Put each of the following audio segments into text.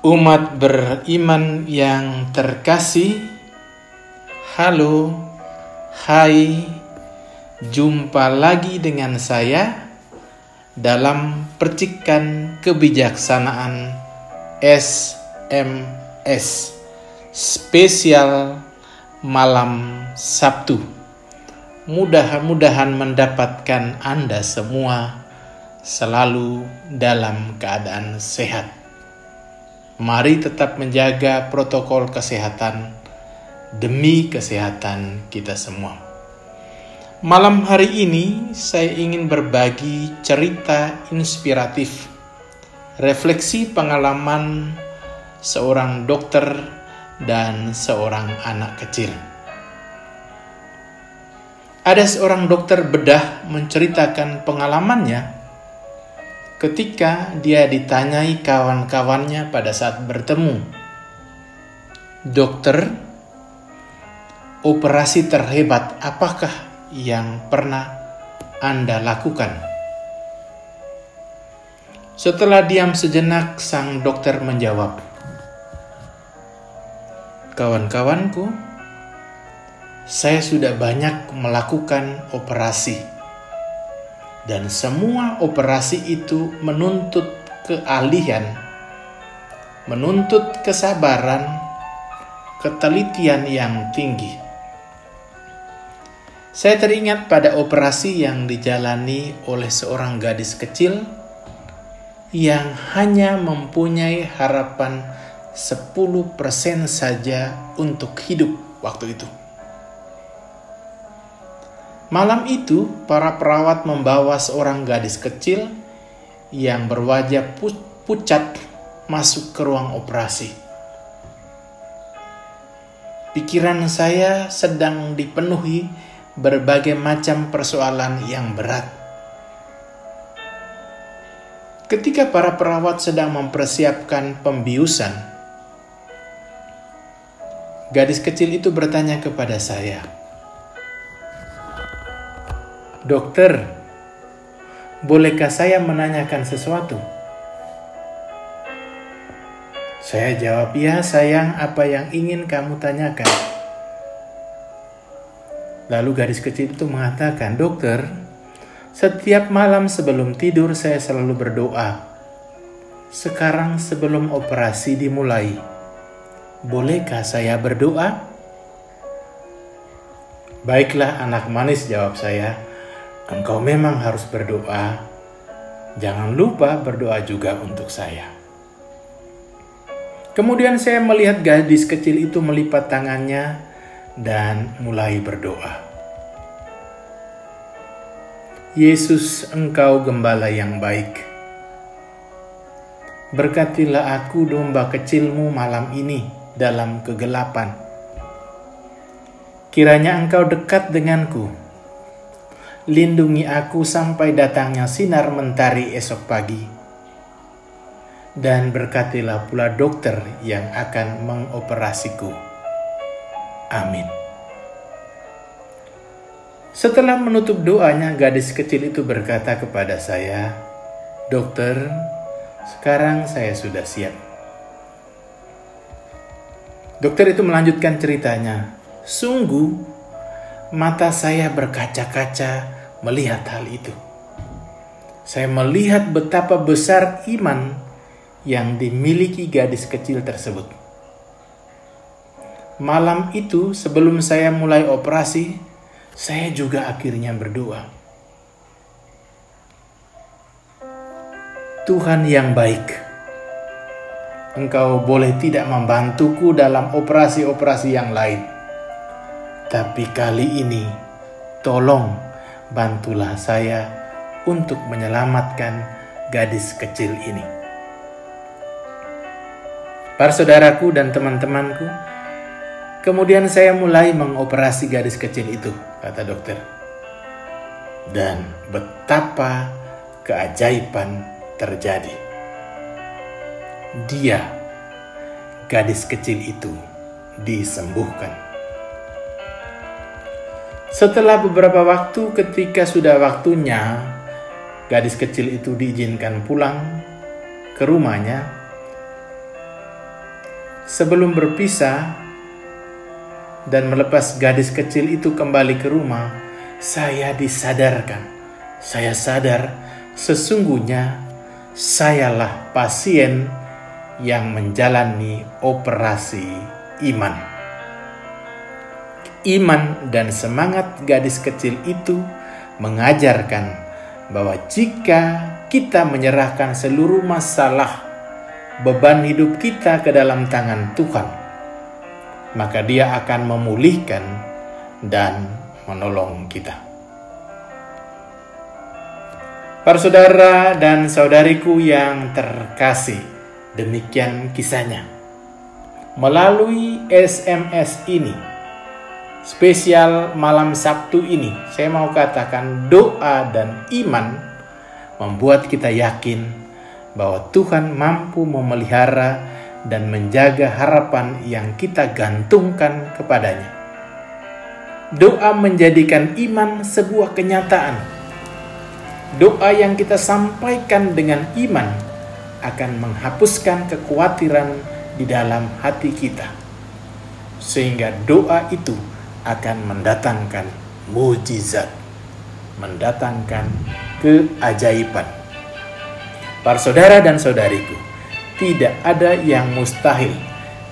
Umat beriman yang terkasih, halo, hai, jumpa lagi dengan saya dalam percikan kebijaksanaan SMS spesial malam Sabtu. Mudah-mudahan mendapatkan Anda semua selalu dalam keadaan sehat. Mari tetap menjaga protokol kesehatan demi kesehatan kita semua. Malam hari ini saya ingin berbagi cerita inspiratif, refleksi pengalaman seorang dokter dan seorang anak kecil. Ada seorang dokter bedah menceritakan pengalamannya ketika dia ditanyai kawan-kawannya pada saat bertemu. Dokter, operasi terhebat apakah yang pernah Anda lakukan? Setelah diam sejenak, sang dokter menjawab, kawan-kawanku, saya sudah banyak melakukan operasi. Dan semua operasi itu menuntut keahlian, menuntut kesabaran, ketelitian yang tinggi. Saya teringat pada operasi yang dijalani oleh seorang gadis kecil yang hanya mempunyai harapan 10% saja untuk hidup waktu itu. Malam itu, para perawat membawa seorang gadis kecil yang berwajah pucat masuk ke ruang operasi. Pikiran saya sedang dipenuhi berbagai macam persoalan yang berat. Ketika para perawat sedang mempersiapkan pembiusan, gadis kecil itu bertanya kepada saya, "Dokter, bolehkah saya menanyakan sesuatu?" Saya jawab, "Ya sayang, apa yang ingin kamu tanyakan?" Lalu gadis kecil itu mengatakan, "Dokter, setiap malam sebelum tidur saya selalu berdoa. Sekarang sebelum operasi dimulai, bolehkah saya berdoa?" "Baiklah anak manis," jawab saya. "Engkau memang harus berdoa. Jangan lupa berdoa juga untuk saya." Kemudian saya melihat gadis kecil itu melipat tangannya dan mulai berdoa. "Yesus, Engkau gembala yang baik. Berkatilah aku domba kecilmu malam ini dalam kegelapan. Kiranya Engkau dekat denganku. Lindungi aku sampai datangnya sinar mentari esok pagi. Dan berkatilah pula dokter yang akan mengoperasiku. Amin." Setelah menutup doanya, gadis kecil itu berkata kepada saya, "Dokter, sekarang saya sudah siap." Dokter itu melanjutkan ceritanya, "Sungguh, mata saya berkaca-kaca melihat hal itu. Saya melihat betapa besar iman yang dimiliki gadis kecil tersebut. Malam itu sebelum saya mulai operasi, saya juga akhirnya berdoa. Tuhan yang baik, Engkau boleh tidak membantuku dalam operasi-operasi yang lain. Tapi kali ini, tolong bantulah saya untuk menyelamatkan gadis kecil ini." Para saudaraku dan teman-temanku, kemudian saya mulai mengoperasi gadis kecil itu, kata dokter. Dan betapa keajaiban terjadi. Dia, gadis kecil itu, disembuhkan. Setelah beberapa waktu, ketika sudah waktunya, gadis kecil itu diizinkan pulang ke rumahnya. Sebelum berpisah dan melepas gadis kecil itu kembali ke rumah, saya disadarkan. Saya sadar sesungguhnya sayalah pasien yang menjalani operasi iman. Iman dan semangat gadis kecil itu mengajarkan bahwa jika kita menyerahkan seluruh masalah, beban hidup kita ke dalam tangan Tuhan, maka Dia akan memulihkan dan menolong kita. Para saudara dan saudariku yang terkasih, demikian kisahnya. Melalui SMS ini, spesial malam Sabtu ini, saya mau katakan doa dan iman membuat kita yakin bahwa Tuhan mampu memelihara dan menjaga harapan yang kita gantungkan kepadanya. Doa menjadikan iman sebuah kenyataan. Doa yang kita sampaikan dengan iman akan menghapuskan kekhawatiran di dalam hati kita, sehingga doa itu akan mendatangkan mujizat, mendatangkan keajaiban. Para saudara dan saudariku, tidak ada yang mustahil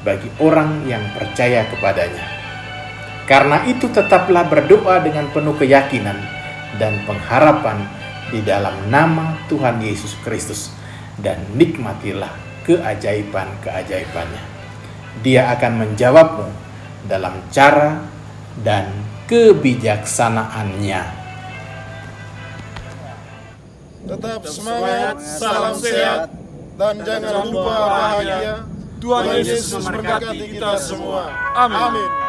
bagi orang yang percaya kepadanya. Karena itu tetaplah berdoa dengan penuh keyakinan dan pengharapan di dalam nama Tuhan Yesus Kristus, dan nikmatilah keajaiban-keajaibannya. Dia akan menjawabmu dalam cara dan kebijaksanaannya. Tetap semangat, salam sehat, dan jangan lupa bahagia. Tuhan Yesus memberkati kita semua. Amin.